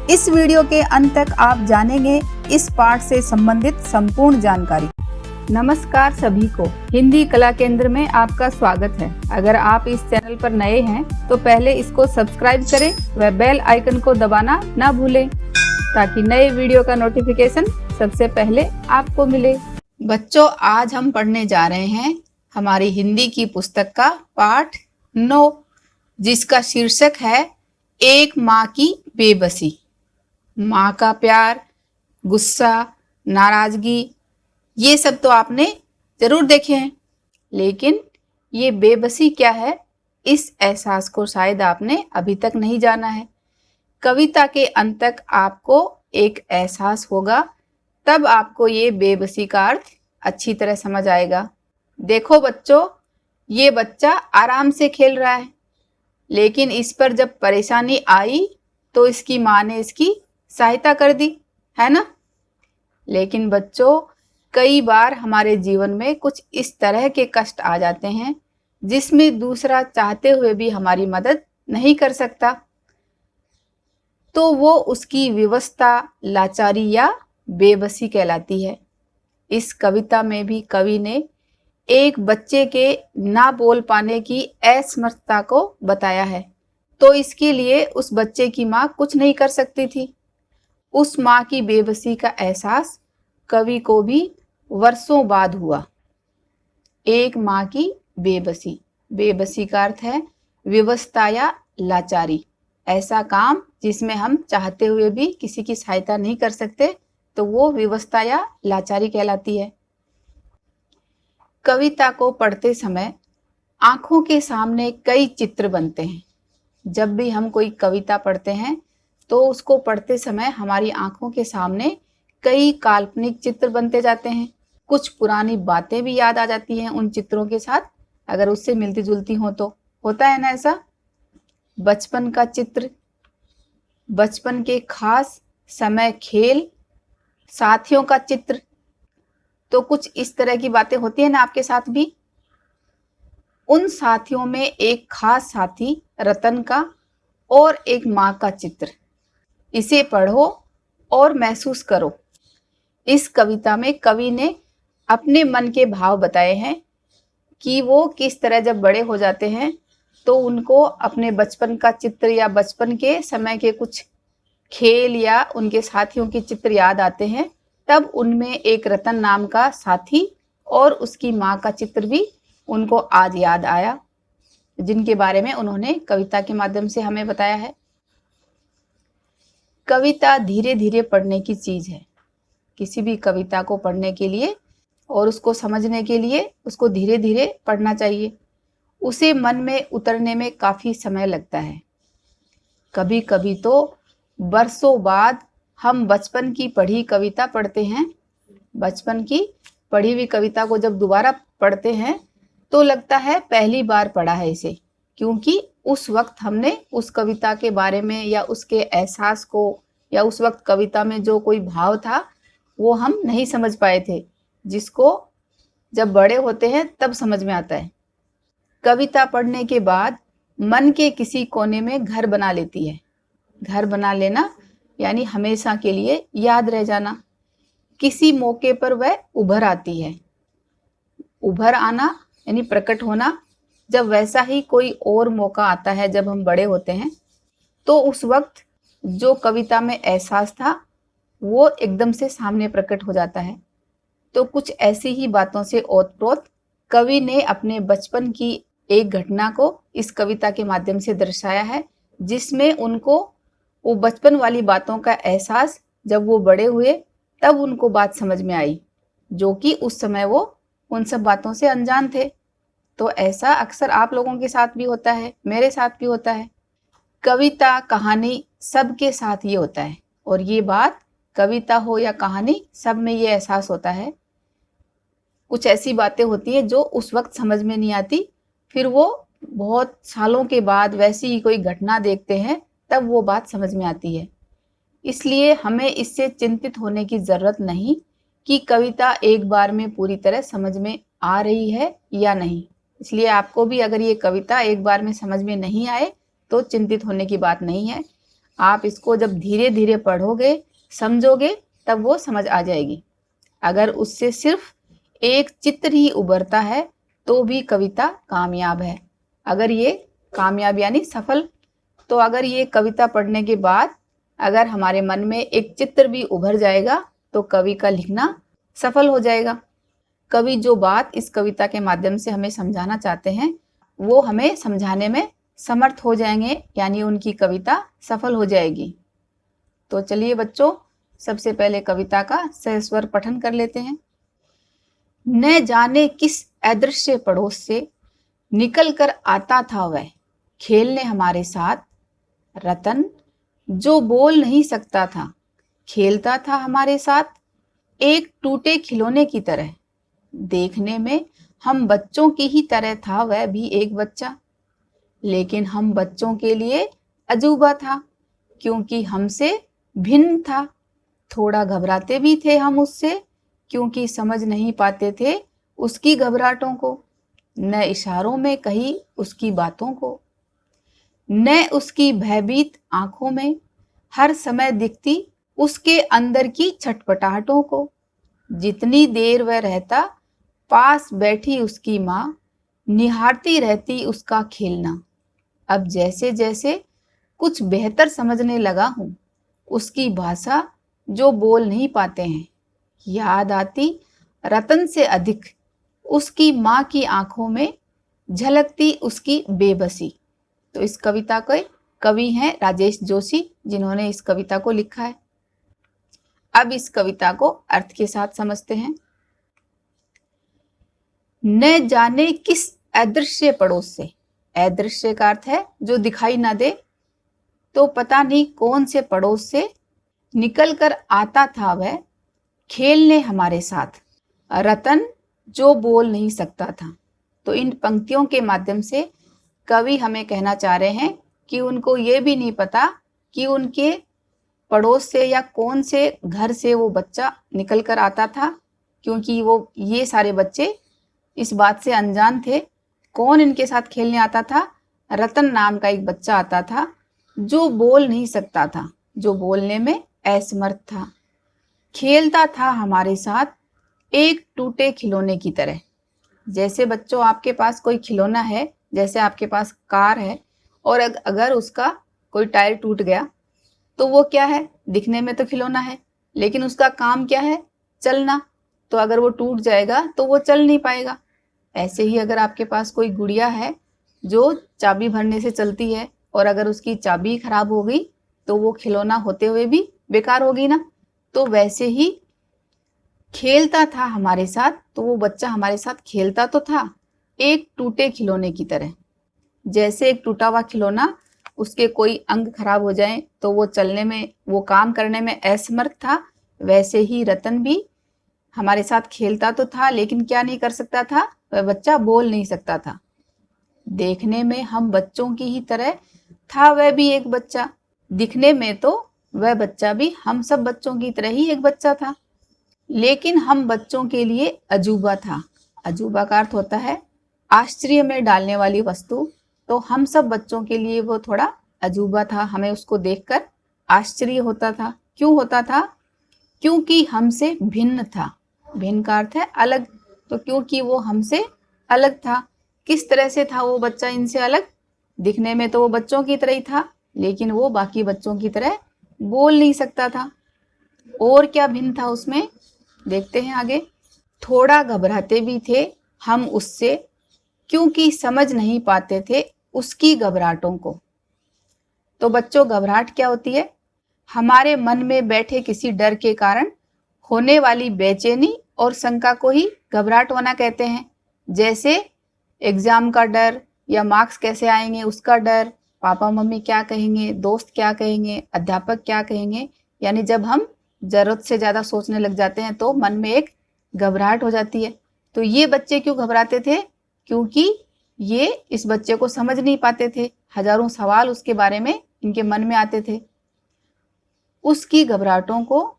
इस वीडियो के अंत तक आप जानेंगे इस पाठ से संबंधित संपूर्ण जानकारी। नमस्कार सभी को, हिंदी कला केंद्र में आपका स्वागत है। अगर आप इस चैनल पर नए हैं तो पहले इसको सब्सक्राइब करें व बेल आइकन को दबाना ना भूलें ताकि नए वीडियो का नोटिफिकेशन सबसे पहले आपको मिले। बच्चों, आज हम पढ़ने जा रहे हैं हमारी हिंदी की पुस्तक का पाठ 9, जिसका शीर्षक है एक माँ की बेबसी। माँ का प्यार, गुस्सा, नाराजगी, ये सब तो आपने जरूर देखे हैं, लेकिन ये बेबसी क्या है, इस एहसास को शायद आपने अभी तक नहीं जाना है। कविता के अंत तक आपको एक एहसास होगा, तब आपको ये बेबसी का अर्थ अच्छी तरह समझ आएगा। देखो बच्चों, ये बच्चा आराम से खेल रहा है, लेकिन इस पर जब परेशानी आई तो इसकी माँ ने इसकी सहायता कर दी, है ना। लेकिन बच्चों, कई बार हमारे जीवन में कुछ इस तरह के कष्ट आ जाते हैं जिसमें दूसरा चाहते हुए भी हमारी मदद नहीं कर सकता, तो वो उसकी विवशता, लाचारी या बेबसी कहलाती है। इस कविता में भी कवि ने एक बच्चे के ना बोल पाने की असमर्थता को बताया है, तो इसके लिए उस बच्चे की माँ कुछ नहीं कर सकती थी। उस माँ की बेबसी का एहसास कवि को भी वर्षों बाद हुआ। एक माँ की बेबसी, बेबसी का अर्थ है विवशता या लाचारी, ऐसा काम जिसमें हम चाहते हुए भी किसी की सहायता नहीं कर सकते, तो वो विवशता या लाचारी कहलाती है। कविता को पढ़ते समय आंखों के सामने कई चित्र बनते हैं। जब भी हम कोई कविता पढ़ते हैं तो उसको पढ़ते समय हमारी आंखों के सामने कई काल्पनिक चित्र बनते जाते हैं। कुछ पुरानी बातें भी याद आ जाती हैं उन चित्रों के साथ, अगर उससे मिलती जुलती हो तो। होता है ना ऐसा। बचपन का चित्र, बचपन के खास समय, खेल, साथियों का चित्र, तो कुछ इस तरह की बातें होती है ना आपके साथ भी। उन साथियों में एक खास साथी रतन का और एक माँ का चित्र। इसे पढ़ो और महसूस करो। इस कविता में कवि ने अपने मन के भाव बताए हैं कि वो किस तरह जब बड़े हो जाते हैं तो उनको अपने बचपन का चित्र या बचपन के समय के कुछ खेल या उनके साथियों के चित्र याद आते हैं। तब उनमें एक रतन नाम का साथी और उसकी माँ का चित्र भी उनको आज याद आया, जिनके बारे में उन्होंने कविता के माध्यम से हमें बताया है। कविता धीरे धीरे पढ़ने की चीज है। किसी भी कविता को पढ़ने के लिए और उसको समझने के लिए उसको धीरे धीरे पढ़ना चाहिए। उसे मन में उतरने में काफी समय लगता है। कभी कभी तो बरसों बाद हम बचपन की पढ़ी कविता पढ़ते हैं। बचपन की पढ़ी हुई कविता को जब दोबारा पढ़ते हैं तो लगता है पहली बार पढ़ा है इसे, क्योंकि उस वक्त हमने उस कविता के बारे में या उसके एहसास को या उस वक्त कविता में जो कोई भाव था वो हम नहीं समझ पाए थे, जिसको जब बड़े होते हैं तब समझ में आता है। कविता पढ़ने के बाद मन के किसी कोने में घर बना लेती है। घर बना लेना यानी हमेशा के लिए याद रह जाना। किसी मौके पर वह उभर आती है। उभर आना यानी प्रकट होना। जब वैसा ही कोई और मौका आता है जब हम बड़े होते हैं, तो उस वक्त जो कविता में एहसास था वो एकदम से सामने प्रकट हो जाता है। तो कुछ ऐसी ही बातों से ओतप्रोत कवि ने अपने बचपन की एक घटना को इस कविता के माध्यम से दर्शाया है, जिसमें उनको वो बचपन वाली बातों का एहसास जब वो बड़े हुए तब उनको बात समझ में आई, जो कि उस समय वो उन सब बातों से अनजान थे। तो ऐसा अक्सर आप लोगों के साथ भी होता है, मेरे साथ भी होता है। कविता, कहानी, सबके साथ ये होता है, और ये बात कविता हो या कहानी, सब में ये एहसास होता है। कुछ ऐसी बातें होती हैं जो उस वक्त समझ में नहीं आती, फिर वो बहुत सालों के बाद वैसी ही कोई घटना देखते हैं तब वो बात समझ में आती है। इसलिए हमें इससे चिंतित होने की जरूरत नहीं कि कविता एक बार में पूरी तरह समझ में आ रही है या नहीं। इसलिए आपको भी अगर ये कविता एक बार में समझ में नहीं आए तो चिंतित होने की बात नहीं है। आप इसको जब धीरे धीरे पढ़ोगे, समझोगे, तब वो समझ आ जाएगी। अगर उससे सिर्फ एक चित्र ही उभरता है तो भी कविता कामयाब है। अगर ये कामयाब यानी सफल, तो अगर ये कविता पढ़ने के बाद अगर हमारे मन में एक चित्र भी उभर जाएगा तो कवि का लिखना सफल हो जाएगा। कवि जो बात इस कविता के माध्यम से हमें समझाना चाहते हैं वो हमें समझाने में समर्थ हो जाएंगे, यानी उनकी कविता सफल हो जाएगी। तो चलिए बच्चों, सबसे पहले कविता का सहस्वर पठन कर लेते हैं। न जाने किस अदृश्य पड़ोस से निकल कर आता था वह खेलने हमारे साथ, रतन जो बोल नहीं सकता था खेलता था हमारे साथ, एक टूटे खिलौने की तरह। देखने में हम बच्चों की ही तरह था वह भी एक बच्चा, लेकिन हम बच्चों के लिए अजूबा था क्योंकि हमसे भिन्न था। थोड़ा घबराते भी थे हम उससे क्योंकि समझ नहीं पाते थे उसकी घबराहटों को, न इशारों में कही उसकी बातों को, न उसकी भयभीत आंखों में हर समय दिखती उसके अंदर की छटपटाहटों को। जितनी देर वह रहता पास बैठी उसकी माँ, निहारती रहती उसका खेलना। अब जैसे जैसे कुछ बेहतर समझने लगा हूँ उसकी भाषा जो बोल नहीं पाते हैं, याद आती रतन से अधिक उसकी माँ की आंखों में झलकती उसकी बेबसी। तो इस कविता के कवि हैं राजेश जोशी, जिन्होंने इस कविता को लिखा है। अब इस कविता को अर्थ के साथ समझते हैं। न जाने किस अदृश्य पड़ोस से, अदृश्य का अर्थ है जो दिखाई ना दे, तो पता नहीं कौन से पड़ोस से निकल कर आता था वह खेलने हमारे साथ, रतन जो बोल नहीं सकता था। तो इन पंक्तियों के माध्यम से कवि हमें कहना चाह रहे हैं कि उनको ये भी नहीं पता कि उनके पड़ोस से या कौन से घर से वो बच्चा निकल कर आता था, क्योंकि वो ये सारे बच्चे इस बात से अनजान थे। कौन इनके साथ खेलने आता था? रतन नाम का एक बच्चा आता था जो बोल नहीं सकता था, जो बोलने में असमर्थ था। खेलता था हमारे साथ एक टूटे खिलौने की तरह। जैसे बच्चों आपके पास कोई खिलौना है, जैसे आपके पास कार है और अगर उसका कोई टायर टूट गया तो वो क्या है? दिखने में तो खिलौना है, लेकिन उसका काम क्या है? चलना। तो अगर वो टूट जाएगा तो वो चल नहीं पाएगा। ऐसे ही अगर आपके पास कोई गुड़िया है जो चाबी भरने से चलती है और अगर उसकी चाबी खराब हो गई तो वो खिलौना होते हुए भी बेकार होगी ना। तो वैसे ही खेलता था हमारे साथ, तो वो बच्चा हमारे साथ खेलता तो था एक टूटे खिलौने की तरह। जैसे एक टूटा हुआ खिलौना, उसके कोई अंग खराब हो जाए तो वो चलने में, वो काम करने में असमर्थ था, वैसे ही रतन भी हमारे साथ खेलता तो था लेकिन क्या नहीं कर सकता था? वह बच्चा बोल नहीं सकता था। देखने में हम बच्चों की ही तरह था वह भी एक बच्चा, दिखने में तो वह बच्चा भी हम सब बच्चों की तरह ही एक बच्चा था, लेकिन हम बच्चों के लिए अजूबा था। अजूबा का अर्थ होता है आश्चर्य में डालने वाली वस्तु। तो हम सब बच्चों के लिए वो थोड़ा अजूबा था, हमें उसको देखकर आश्चर्य होता था। क्यों होता था? क्योंकि हमसे भिन्न था। भिन्न का अर्थ है अलग। तो क्योंकि वो हमसे अलग था। किस तरह से था वो बच्चा इनसे अलग? दिखने में तो वो बच्चों की तरह ही था, लेकिन वो बाकी बच्चों की तरह बोल नहीं सकता था। और क्या भिन्न था उसमें? देखते हैं आगे। थोड़ा घबराते भी थे हम उससे क्योंकि समझ नहीं पाते थे उसकी घबराहटों को। तो बच्चों, घबराहट क्या होती है? हमारे मन में बैठे किसी डर के कारण होने वाली बेचैनी और शंका को ही घबराहट होना कहते हैं। जैसे एग्जाम का डर या मार्क्स कैसे आएंगे उसका डर, पापा मम्मी क्या कहेंगे, दोस्त क्या कहेंगे, अध्यापक क्या कहेंगे। यानी जब हम जरूरत से ज्यादा सोचने लग जाते हैं तो मन में एक घबराहट हो जाती है। तो ये बच्चे क्यों घबराते थे? क्योंकि ये इस बच्चे को समझ नहीं पाते थे। हजारों सवाल उसके बारे में इनके मन में आते थे। उसकी घबराहटों को,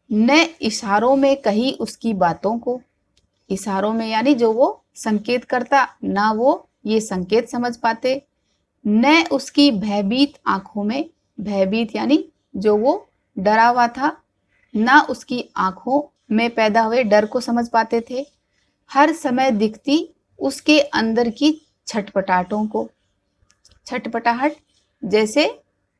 न इशारों में कही उसकी बातों को। इशारों में यानी जो वो संकेत करता, ना वो ये संकेत समझ पाते। न उसकी भयभीत आंखों में भयभीत यानी जो वो डरा हुआ था, ना उसकी आंखों में पैदा हुए डर को समझ पाते थे, हर समय दिखती उसके अंदर की छटपटाहटों को। छटपटाहट जैसे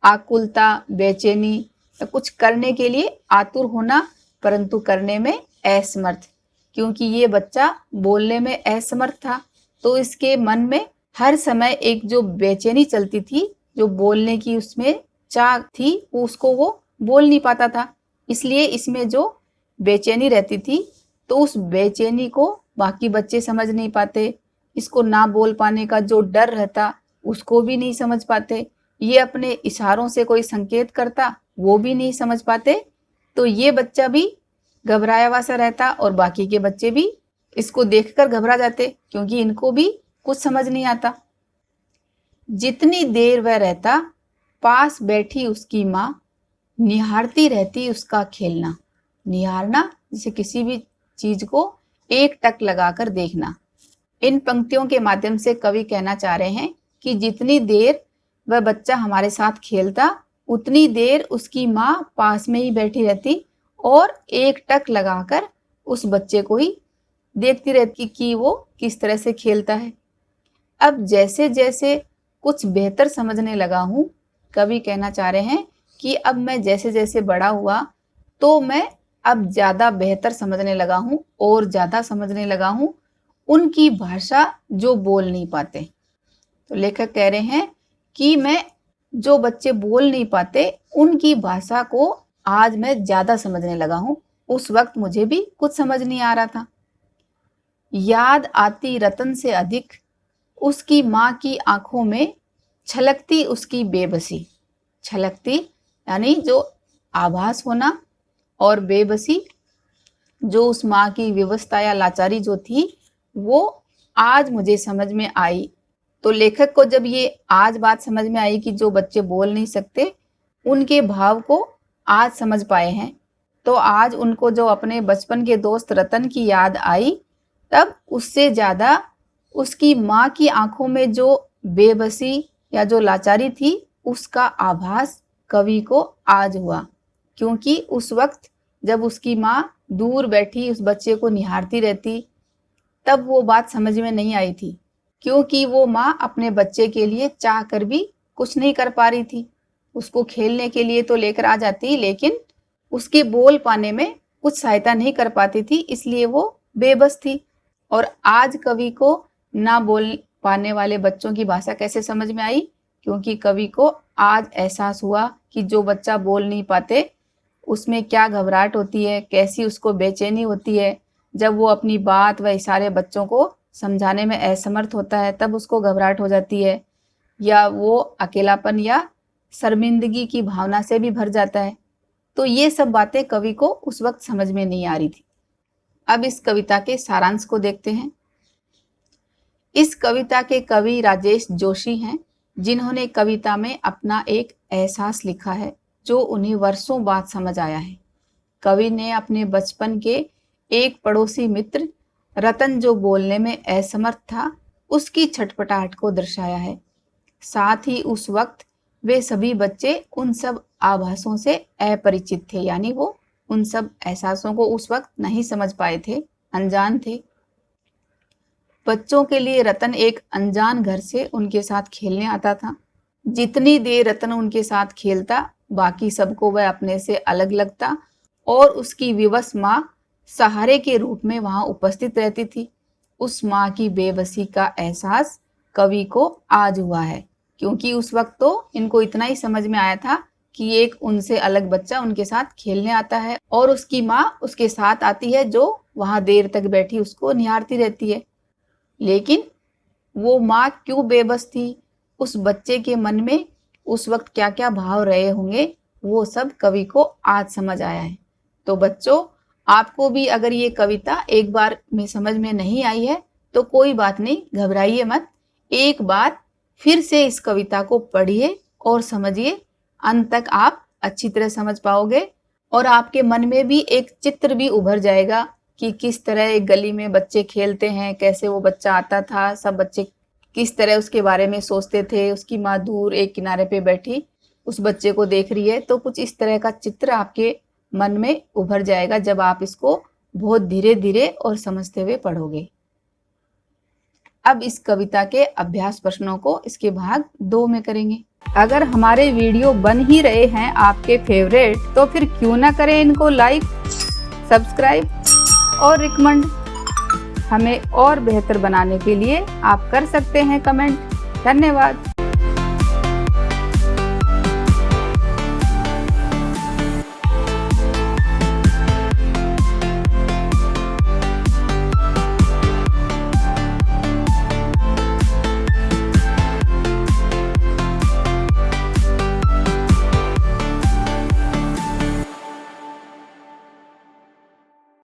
आकुलता, बेचैनी या कुछ करने के लिए आतुर होना परंतु करने में असमर्थ। क्योंकि ये बच्चा बोलने में असमर्थ था तो इसके मन में हर समय एक जो बेचैनी चलती थी, जो बोलने की उसमें चाह थी, उसको वो बोल नहीं पाता था। इसलिए इसमें जो बेचैनी रहती थी तो उस बेचैनी को बाकी बच्चे समझ नहीं पाते। इसको ना बोल पाने का जो डर रहता उसको भी नहीं समझ पाते। ये अपने इशारों से कोई संकेत करता वो भी नहीं समझ पाते। तो ये बच्चा भी घबराया हुआ सा रहता और बाकी के बच्चे भी इसको देखकर घबरा जाते क्योंकि इनको भी कुछ समझ नहीं आता। जितनी देर वह रहता, पास बैठी उसकी माँ निहारती रहती उसका खेलना। निहारना जैसे किसी भी चीज को एक टक लगाकर देखना। इन पंक्तियों के माध्यम से कवि कहना चाह रहे हैं कि जितनी देर वह बच्चा हमारे साथ खेलता उतनी देर उसकी माँ पास में ही बैठी रहती और एक टक लगाकर उस बच्चे को ही देखती रहती कि वो किस तरह से खेलता है। अब जैसे जैसे कुछ बेहतर समझने लगा हूँ, कवि कहना चाह रहे हैं कि अब मैं जैसे जैसे बड़ा हुआ तो मैं अब ज्यादा बेहतर समझने लगा हूँ और ज्यादा समझने लगा हूँ उनकी भाषा जो बोल नहीं पाते। तो लेखक कह रहे हैं कि मैं जो बच्चे बोल नहीं पाते उनकी भाषा को आज मैं ज्यादा समझने लगा हूं। उस वक्त मुझे भी कुछ समझ नहीं आ रहा था। याद आती रतन से अधिक उसकी माँ की आंखों में छलकती उसकी बेबसी। छलकती यानी जो आभास होना और बेबसी जो उस माँ की विवशता या लाचारी जो थी वो आज मुझे समझ में आई। तो लेखक को जब ये आज बात समझ में आई कि जो बच्चे बोल नहीं सकते उनके भाव को आज समझ पाए हैं, तो आज उनको जो अपने बचपन के दोस्त रतन की याद आई तब उससे ज्यादा उसकी माँ की आंखों में जो बेबसी या जो लाचारी थी उसका आभास कवि को आज हुआ। क्योंकि उस वक्त जब उसकी माँ दूर बैठी उस बच्चे को निहारती रहती तब वो बात समझ में नहीं आई थी, क्योंकि वो माँ अपने बच्चे के लिए चाह कर भी कुछ नहीं कर पा रही थी। उसको खेलने के लिए तो लेकर आ जाती लेकिन उसके बोल पाने में कुछ सहायता नहीं कर पाती थी, इसलिए वो बेबस थी। और आज कवि को ना बोल पाने वाले बच्चों की भाषा कैसे समझ में आई, क्योंकि कवि को आज एहसास हुआ कि जो बच्चा बोल नहीं पाते उसमें क्या घबराहट होती है, कैसी उसको बेचैनी होती है। जब वो अपनी बात व इशारे बच्चों को समझाने में असमर्थ होता है तब उसको घबराहट हो जाती है, या वो अकेलापन या शर्मिंदगी की भावना से भी भर जाता है। तो ये सब बातें कवि को उस वक्त समझ में नहीं आ रही थी। अब इस कविता के सारांश को देखते हैं। इस कविता के कवि राजेश जोशी हैं, जिन्होंने कविता में अपना एक एहसास लिखा है जो उन्हें वर्षों बाद समझ आया है। कवि ने अपने बचपन के एक पड़ोसी मित्र रतन जो बोलने में असमर्थ था उसकी छटपटाहट को दर्शाया है। साथ ही उस वक्त वे सभी बच्चे उन सब आभासों से अपरिचित थे, यानी वो उन सब एहसासों को उस वक्त नहीं समझ पाए थे, अनजान थे। बच्चों के लिए रतन एक अनजान घर से उनके साथ खेलने आता था। जितनी देर रतन उनके साथ खेलता बाकी सबको वह अपने से अलग लगता और उसकी विवश माँ सहारे के रूप में वहां उपस्थित रहती थी। उस माँ की बेबसी का एहसास कवि को आज हुआ है, क्योंकि उस वक्त तो इनको इतना ही समझ में आया था कि एक उनसे अलग बच्चा उनके साथ खेलने आता है और उसकी माँ उसके साथ आती है जो वहां देर तक बैठी उसको निहारती रहती है। लेकिन वो माँ क्यों बेबस थी, उस बच्चे के मन में उस वक्त क्या क्या भाव रहे होंगे, वो सब कवि को आज समझ आया है। तो बच्चों, आपको भी अगर ये कविता एक बार में समझ में नहीं आई है तो कोई बात नहीं, घबराइए मत। एक बार फिर से इस कविता को पढ़िए और समझिए, अंत तक आप अच्छी तरह समझ पाओगे और आपके मन में भी एक चित्र भी उभर जाएगा कि किस तरह एक गली में बच्चे खेलते हैं, कैसे वो बच्चा आता था, सब बच्चे किस तरह उसके बारे में सोचते थे, उसकी माँ दूर एक किनारे पे बैठी उस बच्चे को देख रही है, तो कुछ इस तरह का चित्र आपके मन में उभर जाएगा जब आप इसको बहुत धीरे धीरे और समझते हुए पढ़ोगे। अब इस कविता के अभ्यास प्रश्नों को इसके भाग 2 में करेंगे। अगर हमारे वीडियो बन ही रहे हैं आपके फेवरेट, तो फिर क्यों ना करें इनको लाइक, सब्सक्राइब और रिकमेंड। हमें और बेहतर बनाने के लिए आप कर सकते हैं कमेंट। धन्यवाद।